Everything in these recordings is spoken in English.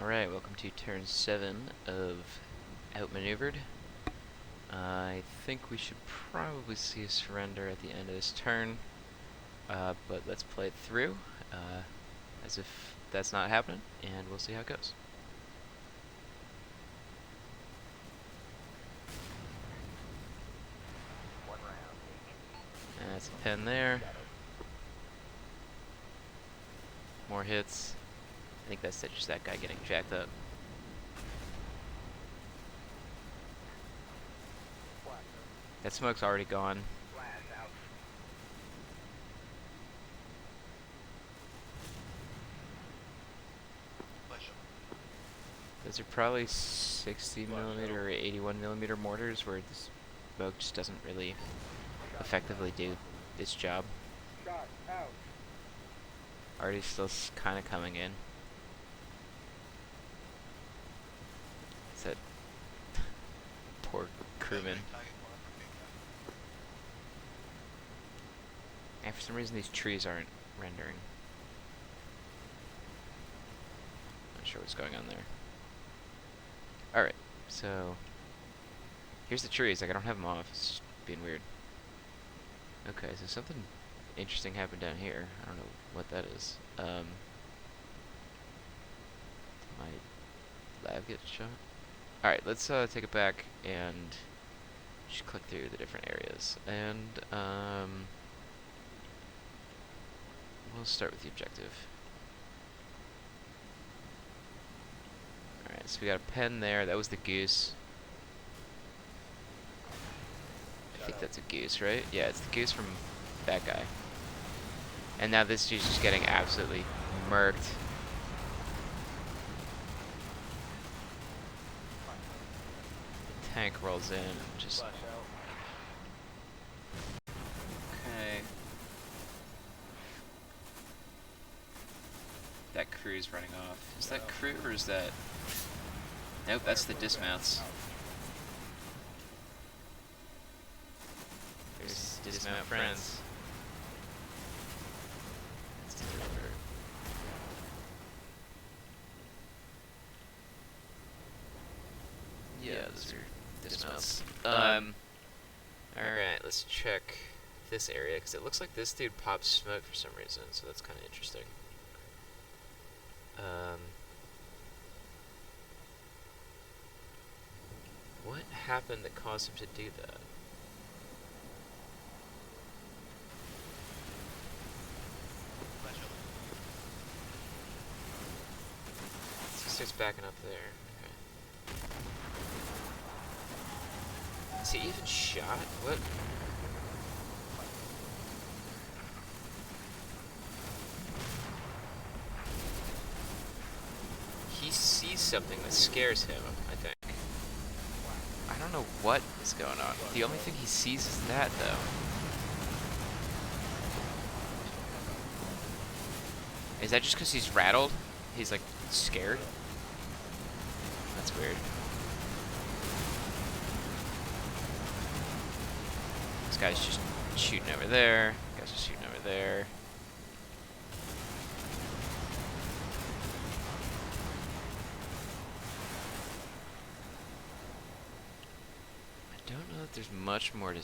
Alright, welcome to turn 7 of Outmaneuvered. I think we should probably see a surrender at the end of this turn, but let's play it through as if that's not happening, and we'll see how it goes. And that's a pen there. More hits. I think that's just that guy getting jacked up. That smoke's already gone. Those are probably 60mm or 81mm mortars where the smoke just doesn't really effectively do its job. Already still kind of coming in. It's that poor crewman. And for some reason these trees aren't rendering. Not sure what's going on there. Alright, so here's the trees. Like, I don't have them off. It's just being weird. Okay, so something interesting happened down here. I don't know what that is. Did my lab get shot? Alright, let's take it back and just click through the different areas. And we'll start with the objective. Alright, so we got a pen there. That was the goose. I think that's a goose, right? Yeah, it's the goose from that guy. And now this dude's just getting absolutely murked. The tank rolls in and just... Okay. That crew's running off. Is that crew or is that... Nope, that's the dismounts. There's dismount friends. Yeah, those are dismounts. Alright, let's check this area, because it looks like this dude pops smoke for some reason, so that's kind of interesting. What happened that caused him to do that? So he starts backing up there. Okay. Is he even shot? What? He sees something that scares him, I think. I don't know what is going on. The only thing he sees is that, though. Is that just because he's rattled? He's, like, scared? That's weird. This guy's just shooting over there. This guy's just shooting over there. I don't know that there's much more to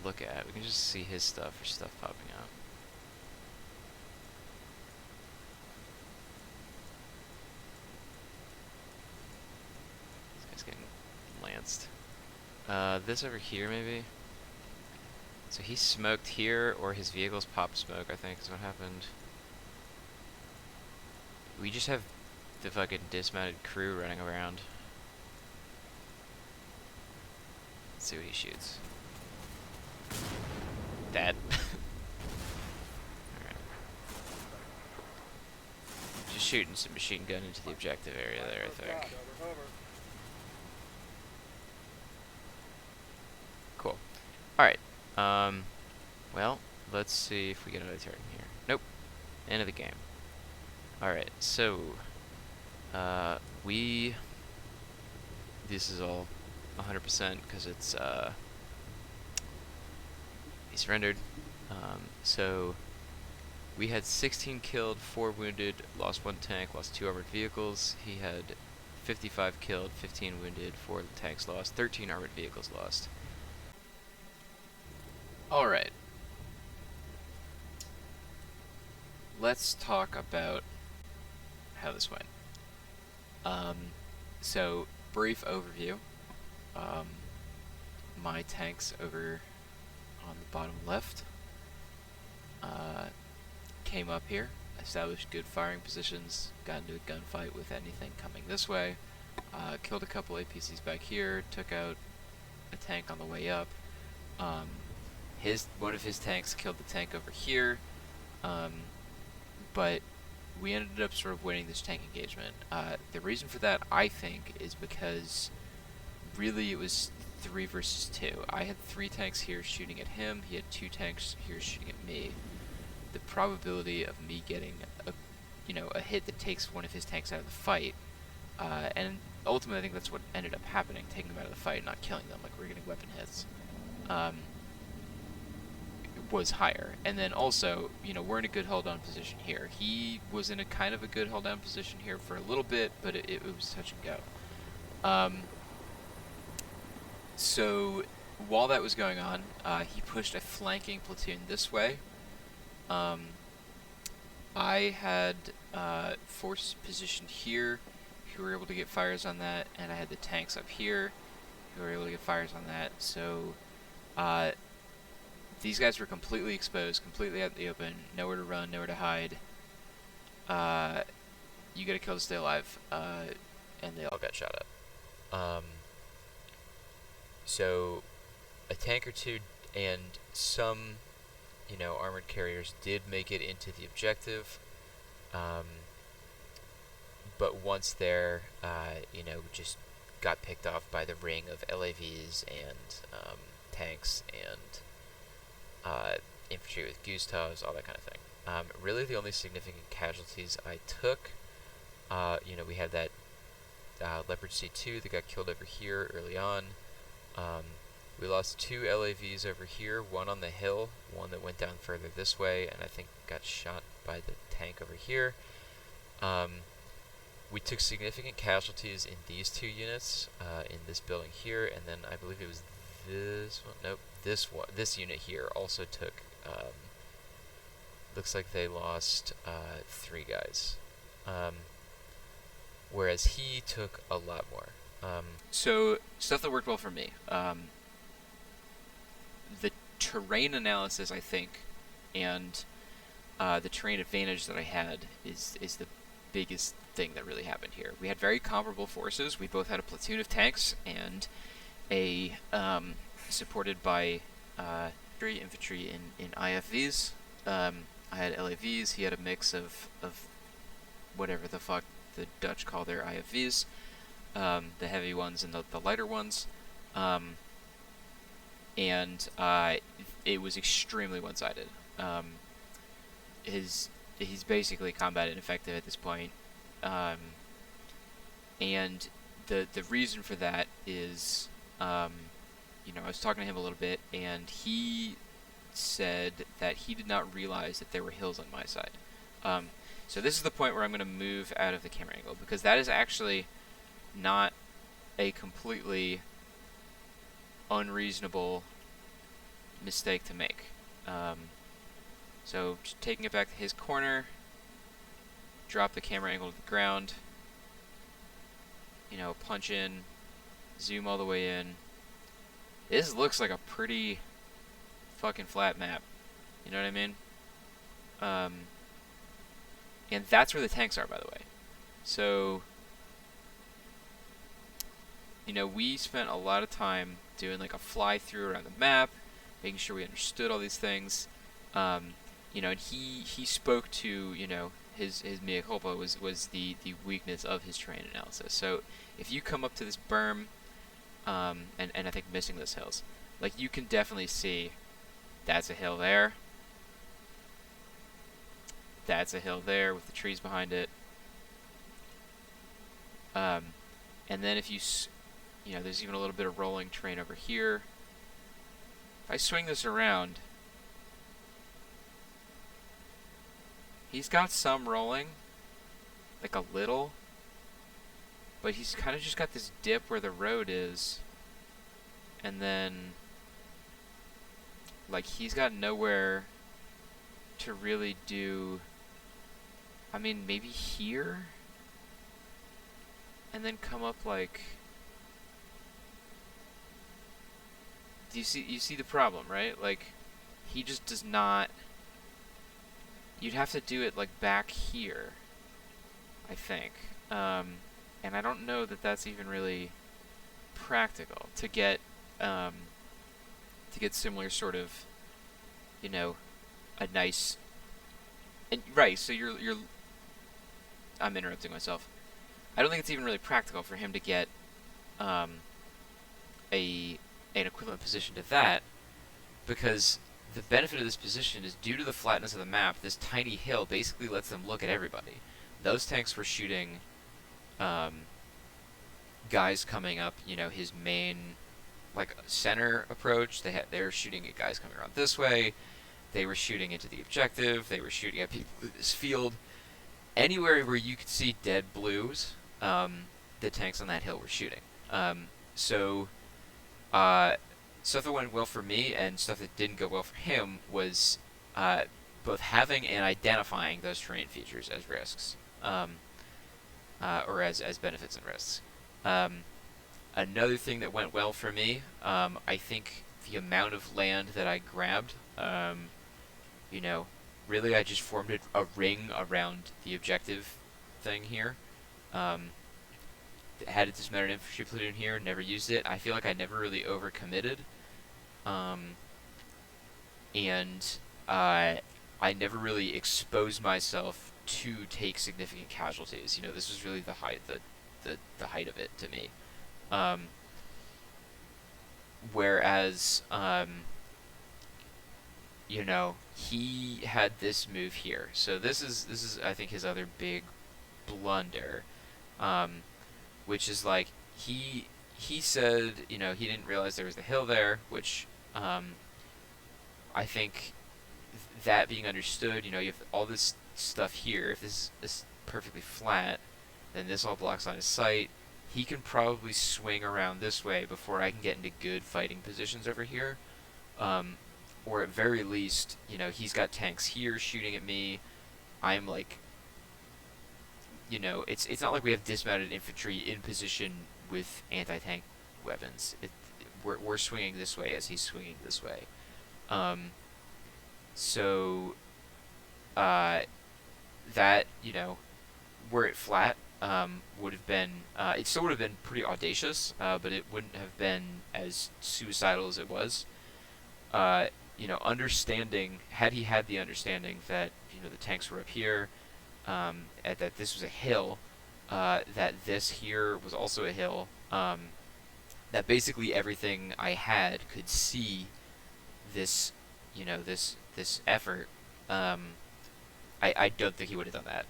look at. We can just see his stuff or stuff popping up. This guy's getting lanced. This over here, maybe? So he smoked here, or his vehicles popped smoke, I think is what happened. We just have the fucking dismounted crew running around. Let's see what he shoots. That. Alright. Just shooting some machine gun into the objective area there, I think. Cool. Alright. Well, let's see if we get another turn here. Nope. End of the game. Alright, so... This is all 100% because it's, he surrendered. So We had 16 killed, 4 wounded, lost 1 tank, lost 2 armored vehicles. He had 55 killed, 15 wounded, 4 tanks lost, 13 armored vehicles lost. Alright. Let's talk about how this went. So, brief overview. My tanks over on the bottom left came up here, established good firing positions, got into a gunfight with anything coming this way, killed a couple APCs back here, took out a tank on the way up. One of his tanks killed the tank over here, but we ended up sort of winning this tank engagement. The reason for that, I think, is because really it was 3 versus 2. I had 3 tanks here shooting at him, he had 2 tanks here shooting at me. The probability of me getting a hit that takes one of his tanks out of the fight, and ultimately I think that's what ended up happening, taking them out of the fight, not killing them, like we're getting weapon hits, was higher. And then also, we're in a good hold-down position here. He was in a kind of a good hold-down position here for a little bit, but it was touch and go. So while that was going on, he pushed a flanking platoon this way. I had force positioned here, who were able to get fires on that, and I had the tanks up here, who were able to get fires on that. So these guys were completely exposed, completely out in the open, nowhere to run, nowhere to hide. You gotta kill to stay alive, and they all got shot up. So a tank or 2 and some armored carriers did make it into the objective, but once there, just got picked off by the ring of LAVs and tanks and infantry with Gustavs, all that kind of thing. Really the only significant casualties I took, we had that Leopard C2 that got killed over here early on. We lost 2 LAVs over here, one on the hill, one that went down further this way, and I think got shot by the tank over here. We took significant casualties in these 2 units, in this building here, and then I believe it was this one, nope, this unit here also took, looks like they lost 3 guys, whereas he took a lot more. So, stuff that worked well for me. The terrain analysis, I think, and the terrain advantage that I had is the biggest thing that really happened here. We had very comparable forces. We both had a platoon of tanks and a supported by infantry in IFVs. I had LAVs. He had a mix of whatever the fuck the Dutch call their IFVs. The heavy ones and the lighter ones, and it was extremely one-sided. He's basically combat ineffective at this point, and the reason for that is, I was talking to him a little bit, and he said that he did not realize that there were hills on my side. So this is the point where I'm going to move out of the camera angle, because that is actually not a completely unreasonable mistake to make. So just taking it back to his corner, drop the camera angle to the ground, punch in, zoom all the way in. This looks like a pretty fucking flat map, you know what I mean? And that's where the tanks are, by the way. So we spent a lot of time doing like a fly-through around the map, making sure we understood all these things. And he spoke to, his mea culpa was the weakness of his terrain analysis. So if you come up to this berm, and I think missing those hills, like you can definitely see that's a hill there. That's a hill there with the trees behind it. And then if you there's even a little bit of rolling terrain over here. If I swing this around, He's got some rolling, like a little, but he's kind of just got this dip where the road is, and then like he's got nowhere to really do. I mean, maybe here, and then come up like. Do you see the problem, right? Like, he just does not. You'd have to do it like back here, I think, and I don't know that that's even really practical to get similar sort of, you know, a nice. And right, so you're. I'm interrupting myself. I don't think it's even really practical for him to get um, a an equivalent position to that, because the benefit of this position is due to the flatness of the map, this tiny hill basically lets them look at everybody. Those tanks were shooting guys coming up, his main like center approach. They were shooting at guys coming around this way. They were shooting into the objective. They were shooting at people in this field. Anywhere where you could see dead blues, the tanks on that hill were shooting. So stuff that went well for me and stuff that didn't go well for him was both having and identifying those terrain features as risks, or as benefits and risks. Another thing that went well for me, I think the amount of land that I grabbed, really I just formed a ring around the objective thing here. Had a dismounted infantry platoon here, never used it. I feel like I never really overcommitted. And I never really exposed myself to take significant casualties. This was really the height height of it to me. Whereas he had this move here. So this is I think his other big blunder, which is like he said he didn't realize there was the hill there, which I think that being understood, you have all this stuff here. If this is perfectly flat, then this all blocks line of sight. He can probably swing around this way before I can get into good fighting positions over here. Or at very least, he's got tanks here shooting at me. I'm like, it's not like we have dismounted infantry in position with anti-tank weapons. We're swinging this way as he's swinging this way. So that, were it flat, would have been, it still would have been pretty audacious, but it wouldn't have been as suicidal as it was. Understanding, had he had the understanding that, the tanks were up here, that this was a hill, that this here was also a hill, that basically everything I had could see this, this effort, I don't think he would have done that.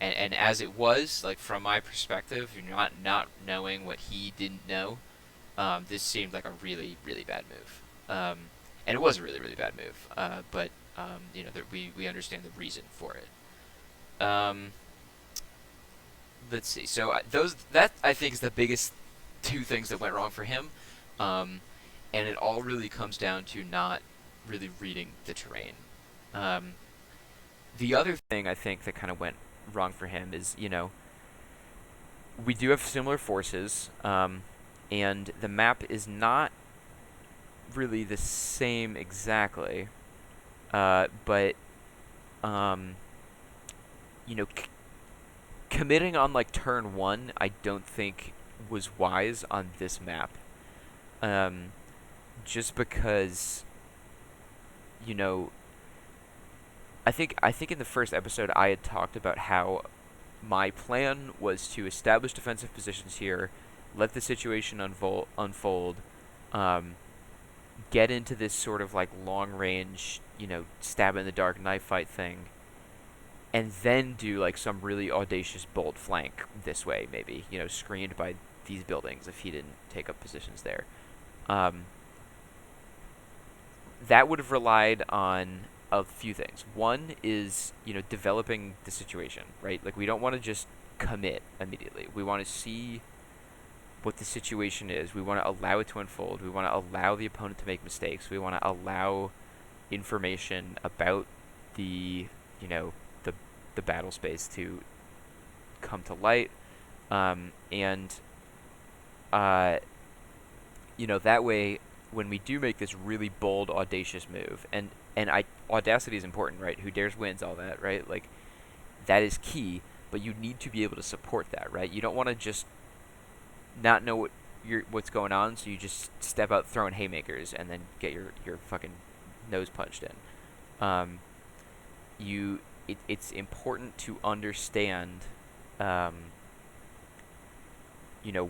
And as it was, like from my perspective, not knowing what he didn't know, this seemed like a really, really bad move. And it was a really, really bad move. But we understand the reason for it. Let's see. So that I think is the biggest two things that went wrong for him. And it all really comes down to not really reading the terrain. The other thing I think that kind of went wrong for him is, we do have similar forces, and the map is not really the same exactly, but committing on like turn 1 I don't think was wise on this map, just because I think in the first episode I had talked about how my plan was to establish defensive positions here, let the situation unfold, get into this sort of like long range, stab in the dark knife fight thing, and then do like some really audacious bold flank this way, maybe, screened by these buildings if he didn't take up positions there. That would have relied on a few things. One is, developing the situation, right? Like we don't want to just commit immediately. We want to see what the situation is. We want to allow it to unfold. We want to allow the opponent to make mistakes. We want to allow information about the, you know, the the battle space to come to light. And uh, that way, when we do make this really bold, audacious move, and audacity is important, right? Who dares wins, all that, right? Like that is key, but you need to be able to support that, right? You don't want to just not know what's going on, so you just step out throwing haymakers and then get your fucking nose punched in. Um, it's important to understand, um,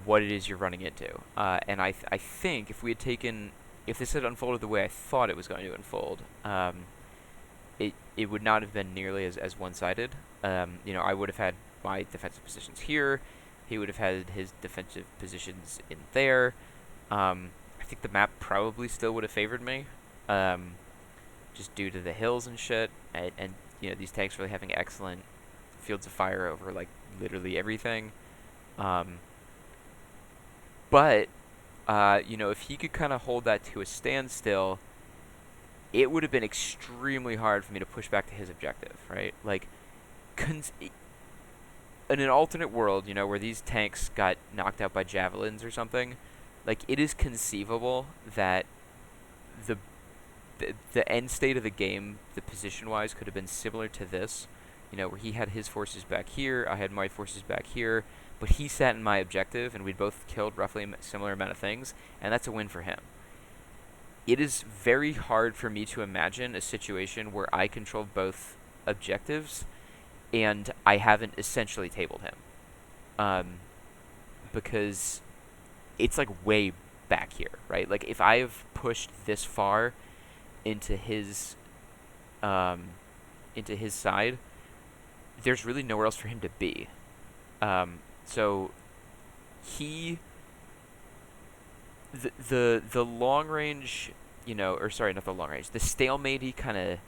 what it is you're running into. And I think if this had unfolded the way I thought it was going to unfold, it would not have been nearly as one-sided. I would have had my defensive positions here. He would have had his defensive positions in there. I think the map probably still would have favored me, um, just due to the hills and shit, and these tanks really having excellent fields of fire over like literally everything. Um, but if he could kind of hold that to a standstill, it would have been extremely hard for me to push back to his objective, right? Like, in an alternate world, where these tanks got knocked out by javelins or something, like it is conceivable that the the end state of the game, the position wise, could have been similar to this. Where he had his forces back here, I had my forces back here, but he sat in my objective, and we'd both killed roughly a similar amount of things, and that's a win for him. It is very hard for me to imagine a situation where I controlled both objectives and I haven't essentially tabled him. Um, because it's like way back here, right? Like if I have pushed this far into his um, side, there's really nowhere else for him to be. So he the long range, or sorry, not the long range, the stalemate kind of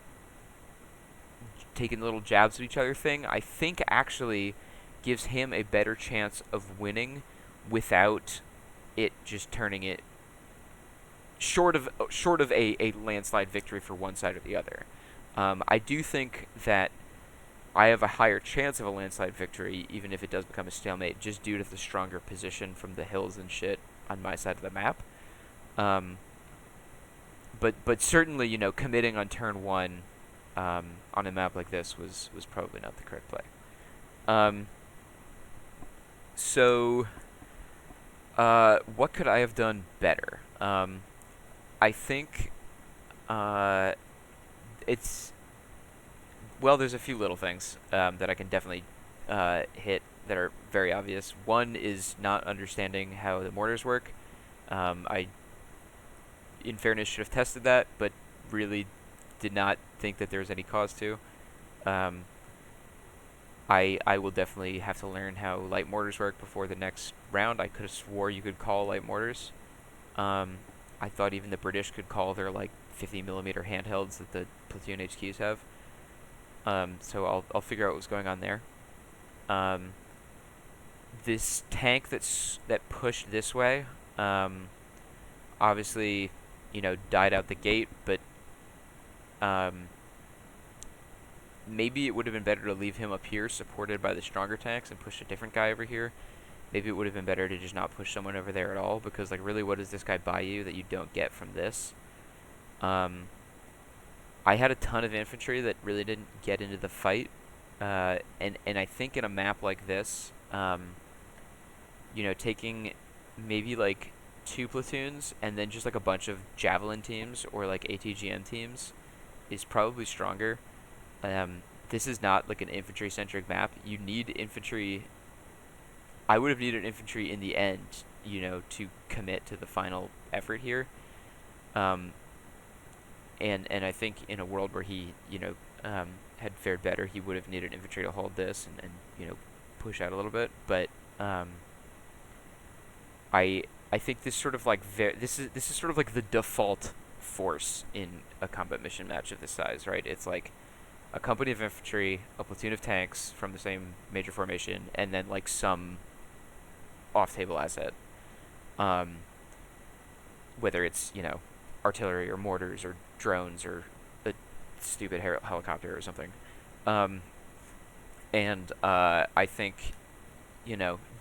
taking little jabs at each other thing, I think actually gives him a better chance of winning without it just turning it short of a landslide victory for one side or the other. I do think that I have a higher chance of a landslide victory, even if it does become a stalemate, just due to the stronger position from the hills and shit on my side of the map. Um, but certainly, committing on turn one on a map like this was probably not the correct play. Um, so, what could I have done better? I think uh, it's there's a few little things that I can definitely hit that are very obvious. One is not understanding how the mortars work. I, in fairness, should have tested that, but really did not think that there was any cause to. Um, I will definitely have to learn how light mortars work before the next round. I could have swore you could call light mortars. Um, I thought even the British could call their like 50mm handhelds that the platoon HQs have. So I'll figure out what was going on there. Um, this tank that pushed this way, obviously, died out the gate, but um, maybe it would have been better to leave him up here, supported by the stronger tanks, and push a different guy over here. Maybe it would have been better to just not push someone over there at all, because like really, what does this guy buy you that you don't get from this? I had a ton of infantry that really didn't get into the fight, and I think in a map like this, taking maybe like 2 platoons and then just like a bunch of javelin teams or like ATGM teams is probably stronger. This is not like an infantry centric map. You need infantry. I would have needed infantry in the end, to commit to the final effort here. Um, and I think in a world where he, had fared better, he would have needed infantry to hold this and push out a little bit. But I think this sort of like this is sort of like the default force in a combat mission match of this size, right? It's like a company of infantry, a platoon of tanks from the same major formation, and then like some off-table asset. Um, whether it's artillery or mortars or drones or a stupid helicopter or something. Um, and I think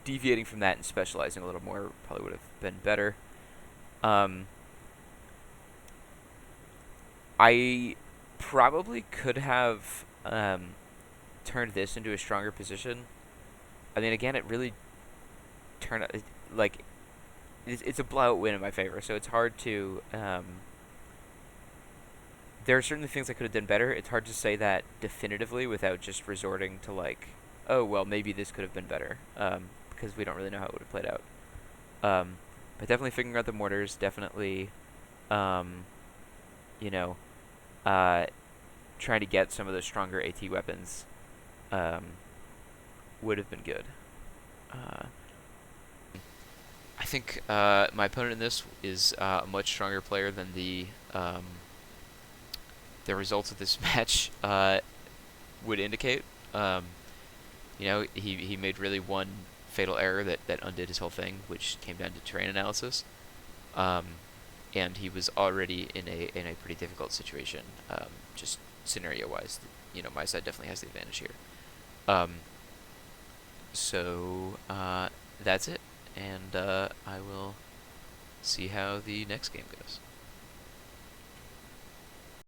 deviating from that and specializing a little more probably would have been better. Um, I probably could have turned this into a stronger position. I mean, again, it really turned like it's a blowout win in my favor, so it's hard to. There are certainly things I could have done better. It's hard to say that definitively without just resorting to like, oh well, maybe this could have been better, because we don't really know how it would have played out. Um, but definitely figuring out the mortars, definitely, um, you know, uh, trying to get some of those stronger AT weapons, um, would have been good. Uh, I think my opponent in this is a much stronger player than the results of this match would indicate. Um, he made really one fatal error that undid his whole thing, which came down to terrain analysis. Um, and he was already in a pretty difficult situation, just scenario wise. My side definitely has the advantage here. Um, so that's it, and I will see how the next game goes.